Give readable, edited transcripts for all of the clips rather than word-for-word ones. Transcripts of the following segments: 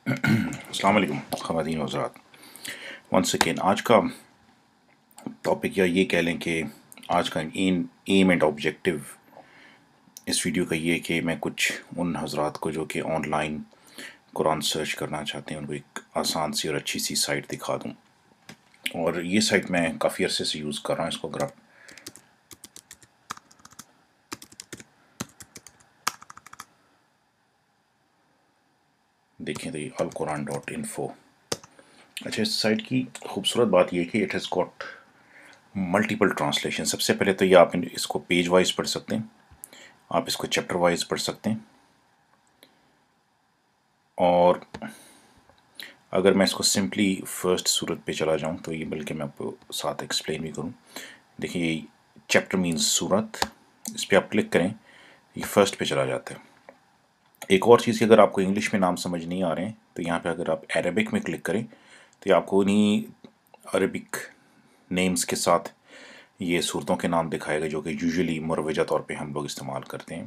السلام علیکم خواتین و حضرات. ونس اگین آج کا ٹاپک یا یہ کہہ لیں کہ آج کا ایم اینڈ آبجیکٹو اس ویڈیو کا یہ کہ میں کچھ ان حضرات کو جو کہ آن لائن قرآن سرچ کرنا چاہتے ہیں ان کو ایک آسان سی اور اچھی سی سائٹ دکھا دوں. اور یہ سائٹ میں کافی عرصے سے یوز کر رہا ہوں. اس کو اگر آپ دیکھیں تو یہ alquran.info. اچھا, اس سائٹ کی خوبصورت بات یہ کہ it has got multiple translation. سب سے پہلے تو یہ آپ اس کو پیج وائز پڑھ سکتے ہیں, آپ اس کو چیپٹر وائز پڑھ سکتے ہیں. اور اگر میں اس کو سمپلی فرسٹ صورت پہ چلا جاؤں تو یہ بلکہ میں آپ کو ساتھ ایکسپلین بھی کروں. دیکھیں یہ چیپٹر مینز صورت, اس پہ آپ کلک کریں یہ فرسٹ پہ چلا جاتا ہے. ایک اور چیز کہ اگر آپ کو انگلش میں نام سمجھ نہیں آ رہے ہیں تو یہاں پہ اگر آپ عربک میں کلک کریں تو یہ آپ کو انہیں عربک نیمز کے ساتھ یہ صورتوں کے نام دکھائے گا جو کہ یوزلی مروجہ طور پہ ہم لوگ استعمال کرتے ہیں.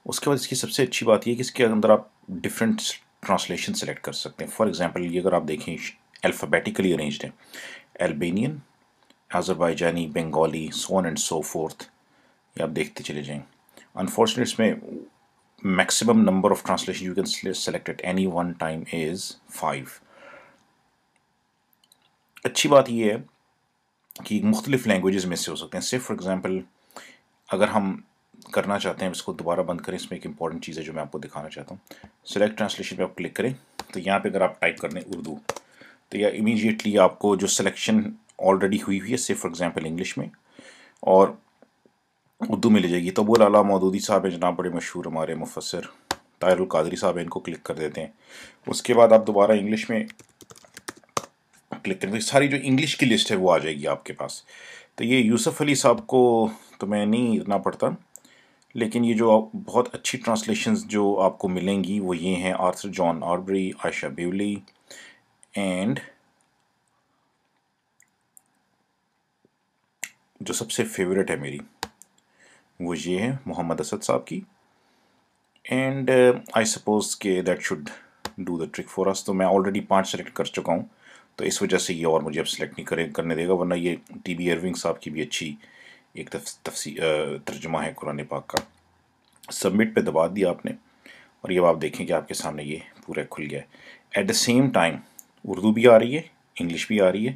اس کے بعد اس کی سب سے اچھی بات یہ کہ اس کے اندر آپ ڈفرینٹ ٹرانسلیشن سلیکٹ کر سکتے ہیں. فار ایگزامپل یہ اگر آپ دیکھیں الفابیٹیکلی ارینجڈ ہے, Albanian, Azerbaijani, Bengali, so on and so forth. یہ آپ دیکھتے چلے جائیں. انفارچونیٹ اس میں maximum number of translation you can select at any one time is 5. اچھی بات یہ ہے کہ مختلف لینگویجز میں سے ہو سکتے ہیں. سے فار ایگزامپل اگر ہم کرنا چاہتے ہیں اس کو دوبارہ بند کریں, اس میں ایک امپورٹنٹ چیز ہے جو میں آپ کو دکھانا چاہتا ہوں. سلیکٹ ٹرانسلیشن پہ آپ کلک کریں تو یہاں پہ اگر آپ ٹائپ کر دیں اردو تو یہ امیجیٹلی آپ کو جو سلیکشن آلریڈی ہوئی ہے سے فار ایگزامپل انگلش میں اور اردو میں لے جائے گی. تو ابو العلا مودودی صاحب ہیں جناب, بڑے مشہور ہمارے مفسر, طاہر القادری صاحب ہیں, ان کو کلک کر دیتے ہیں. اس کے بعد آپ دوبارہ انگلش میں کلک کریں تو ساری جو انگلش کی لسٹ ہے وہ آ جائے گی آپ کے پاس. تو یہ یوسف علی صاحب کو تو میں نہیں اتنا پڑھتا, لیکن یہ جو بہت اچھی ٹرانسلیشنز جو آپ کو ملیں گی وہ یہ ہیں آرتھر جان آربری, عائشہ بیولی, اینڈ جو سب سے فیوریٹ ہے میری وہ یہ ہے محمد اسد صاحب کی. اینڈ آئی سپوز کہ that should do the trick for us. تو میں آلریڈی 5 سلیکٹ کر چکا ہوں تو اس وجہ سے یہ اور مجھے اب سلیکٹ نہیں کرنے دے گا, ورنہ یہ ٹی بی ایرونگ صاحب کی بھی اچھی ایک ترجمہ ہے قرآن پاک کا. سبمٹ پہ دبا دیا آپ نے اور یہ آپ دیکھیں کہ آپ کے سامنے یہ پورا کھل گیا ہے. At the same time Urdu بھی آ رہی ہے, انگلش بھی آ رہی ہے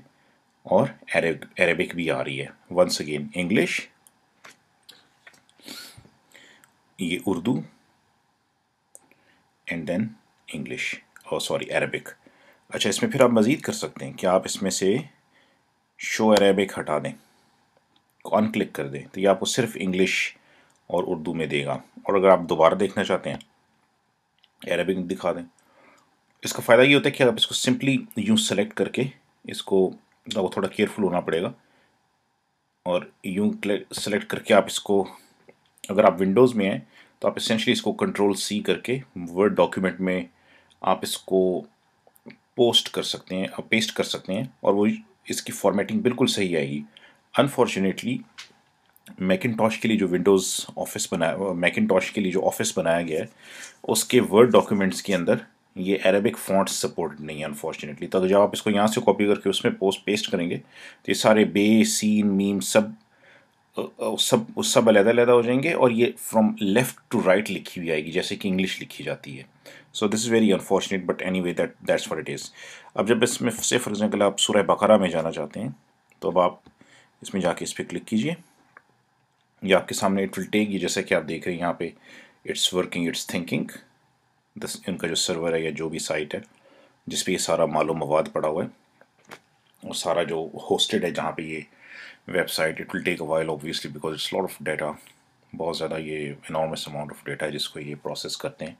اور عربک بھی آ رہی ہے. ونس اگین انگلش, یہ اردو, اینڈ دین انگلش, اور سوری عربک. اچھا, اس میں پھر آپ مزید کر سکتے ہیں کہ آپ اس میں سے شو عربک ہٹا دیں, ان کلک کر دیں تو یہ آپ کو صرف انگلش اور اردو میں دے گا. اور اگر آپ دوبارہ دیکھنا چاہتے ہیں عربک دکھا دیں. اس کا فائدہ یہ ہوتا ہے کہ آپ اس کو سمپلی یوں سلیکٹ کر کے اس کو وہ تھوڑا کیئرفل ہونا پڑے گا, اور یوں سلیکٹ کر کے آپ اس کو اگر آپ ونڈوز میں ہیں تو آپ اسینشلی اس کو کنٹرول سی کر کے ورڈ ڈاکیومنٹ میں آپ اس کو پوسٹ کر سکتے ہیں, پیسٹ کر سکتے ہیں, اور وہ اس کی فارمیٹنگ بالکل صحیح آئے گی. انفارچونیٹلی میکنٹاش کے لیے جو ونڈوز آفس میکنٹاش کے لیے جو آفس بنایا گیا ہے اس کے ورڈ ڈاکیومنٹس کے اندر یہ عربک فونٹ سپورٹ نہیں ہے انفارچونیٹلی. تو جب آپ اس کو یہاں سے کاپی کر کے اس میں پیسٹ کریں گے تو یہ سارے بے, سین, میم سب علیحدہ علیحدہ ہو جائیں گے, اور یہ فرام لیفٹ ٹو رائٹ لکھی ہوئی آئے گی جیسے کہ انگلش لکھی جاتی ہے. So this is very unfortunate, but anyway that's what it is. اب جب اس میں سے فار ایگزامپل آپ سورہ بقرہ میں جانا چاہتے ہیں تو اب آپ اس میں جا کے اس پہ کلک کیجئے. یہ آپ کے سامنے اٹ ول ٹیک یہ جیسا کہ آپ دیکھ رہے ہیں یہاں پہ اٹس ورکنگ, اٹس تھنکنگ. ان کا جو سرور ہے یا جو بھی سائٹ ہے جس پہ یہ سارا معلوم مواد پڑا ہوا ہے اور سارا جو ہوسٹڈ ہے جہاں پہ یہ website, it will take a while obviously because it's lot of data, بہت زیادہ یہ انارمس اماؤنٹ آف ڈیٹا ہے جس کو یہ پروسیس کرتے ہیں.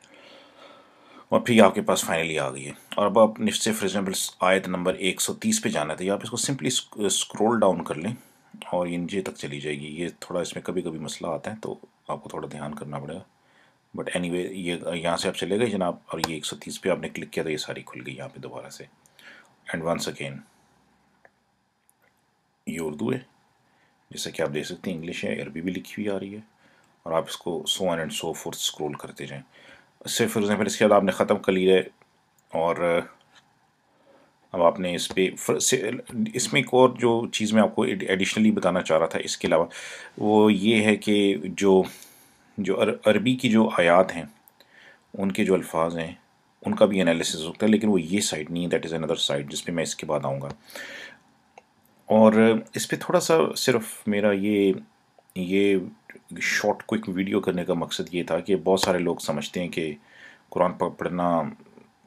اور پھر یہ آپ کے پاس فائنلی آ گئی ہے. اور اب آپ سے فار ایگزامپل آیت نمبر 130 پہ جانا تھا, آپ اس کو سمپلی اسکرول ڈاؤن کر لیں اور یہ نیچے تک چلی جائے گی. یہ تھوڑا اس میں کبھی کبھی مسئلہ آتا ہے تو آپ کو تھوڑا دھیان کرنا پڑے گا, بٹ اینی وے یہ یہاں سے آپ چلے گئے جناب, اور یہ 130 پہ آپ نے کلک کیا تو یہ ساری کھل گئی یہاں پہ دوبارہ سے. اینڈ ونس اگین یہ اردو ہے جیسا کہ آپ دیکھ سکتے ہیں, انگلش ہے, عربی بھی لکھی ہوئی آ رہی ہے, اور آپ اس کو so on and so forth scroll کرتے جائیں. اس سے فار ایگزامپل اس کے بعد آپ نے ختم کر لی ہے اور اب آپ نے اس پہ اس میں ایک اور جو چیز میں آپ کو ایڈیشنلی بتانا چاہ رہا تھا اس کے علاوہ، وہ یہ ہے کہ جو عربی کی جو آیات ہیں ان کے جو الفاظ ہیں ان کا بھی انالیسس ہوتا ہے، لیکن وہ یہ سائڈ نہیں ہے، دیٹ از اندر سائڈ جس پہ میں اس کے بعد آؤں گا. اور اس پہ تھوڑا سا صرف میرا یہ شارٹ کوئک ویڈیو کرنے کا مقصد یہ تھا کہ بہت سارے لوگ سمجھتے ہیں کہ قرآن پڑھنا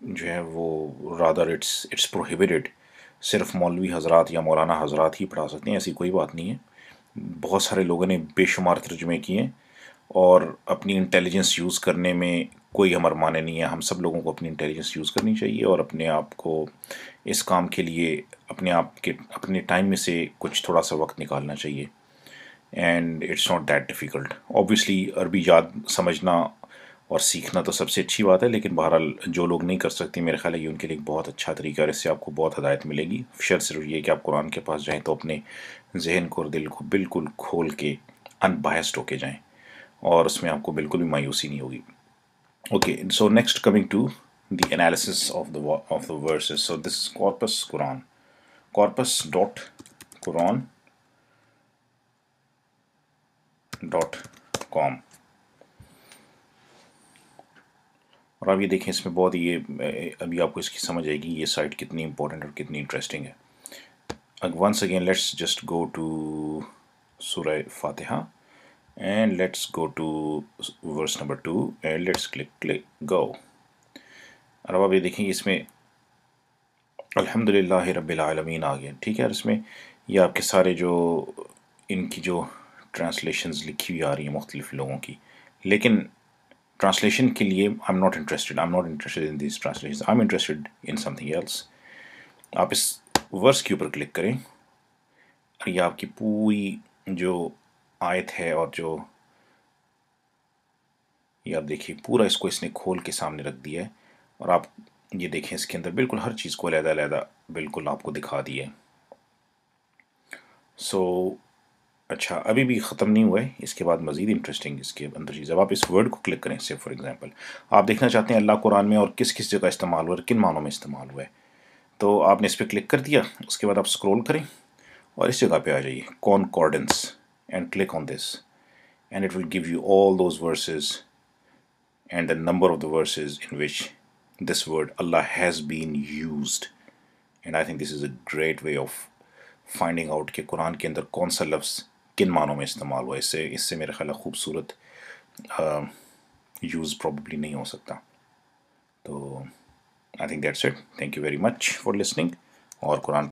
جو ہے وہ رادر اٹس پروہیبٹڈ، صرف مولوی حضرات یا مولانا حضرات ہی پڑھا سکتے ہیں. ایسی کوئی بات نہیں ہے. بہت سارے لوگوں نے بے شمار ترجمے کیے ہیں، اور اپنی انٹیلیجنس یوز کرنے میں کوئی ہمر مانے نہیں ہے. ہم سب لوگوں کو اپنی انٹیلیجنس یوز کرنی چاہیے اور اپنے آپ کو اس کام کے لیے اپنے ٹائم میں سے کچھ تھوڑا سا وقت نکالنا چاہیے. And it's not that difficult. Obviously Arabi یاد سمجھنا اور سیکھنا تو سب سے اچھی بات ہے، لیکن بہرحال جو لوگ نہیں کر سکتے، میرے خیال ہے یہ ان کے لیے ایک بہت اچھا طریقہ ہے، اور اس سے آپ کو بہت ہدایت ملے گی. شرط صرف یہ کہ آپ قرآن کے پاس جائیں تو اپنے ذہن کو اور دل کو بالکل کھول کے ان بائسڈ ہو کے جائیں، اور اس میں آپ کو بالکل بھی مایوسی نہیں ہوگی. Okay, so next coming to the analysis of the verses. So this is corpus Quran, corpus dot Quran dot com. اور آپ یہ دیکھیں اس میں بہت ابھی آپ کو اس کی سمجھ آئے گی یہ سائٹ کتنی امپورٹنٹ اور کتنی انٹرسٹنگ ہے. Once again let's just go to Surah Fatiha and let's go to verse number 2 and let's click go. اور اب آپ یہ دیکھیں اس میں الحمد للہ رب العالمین آ گیا، ٹھیک ہے. اور اس میں یہ آپ کے سارے جو ان کی جو ٹرانسلیشنز لکھی ہوئی آ رہی ہیں مختلف لوگوں کی، لیکن ٹرانسلیشن کے لیے I'm not interested in these translations. I'm interested in something else. آپ اس ورس کے اوپر کلک کریں، اور یہ آپ کی پوری جو آیت ہے اور جو یہ آپ دیکھیے پورا اس کو اس نے کھول کے سامنے رکھ دیا ہے، اور آپ یہ دیکھیں اس کے اندر بالکل ہر چیز کو علیحدہ علیحدہ بالکل آپ کو دکھا دیا ہے. سو اچھا، ابھی بھی ختم نہیں ہوا ہے، اس کے بعد مزید انٹرسٹنگ اس کے اندر چیز. اب آپ اس ورڈ کو کلک کریں، سے فار ایگزامپل آپ دیکھنا چاہتے ہیں اللہ قرآن میں اور کس کس جگہ استعمال ہوا ہے، کن معنوں میں استعمال ہوا ہے، تو آپ نے اس پہ کلک کر دیا. اس کے بعد آپ اسکرول کریں اور اس جگہ پہ آ جائیے concordance and click on this and it will give you all those verses and the number of the verses in which this word Allah has been used. And I think this is a great way of finding out کہ قرآن کے اندر کون سا لفظ کن معنوں میں استعمال ہوا. اس سے میرے خیال ہے خوبصورت یوز پروبیبلی نہیں ہو سکتا. تو I think that's it. Thank you very much for listening. اور قرآن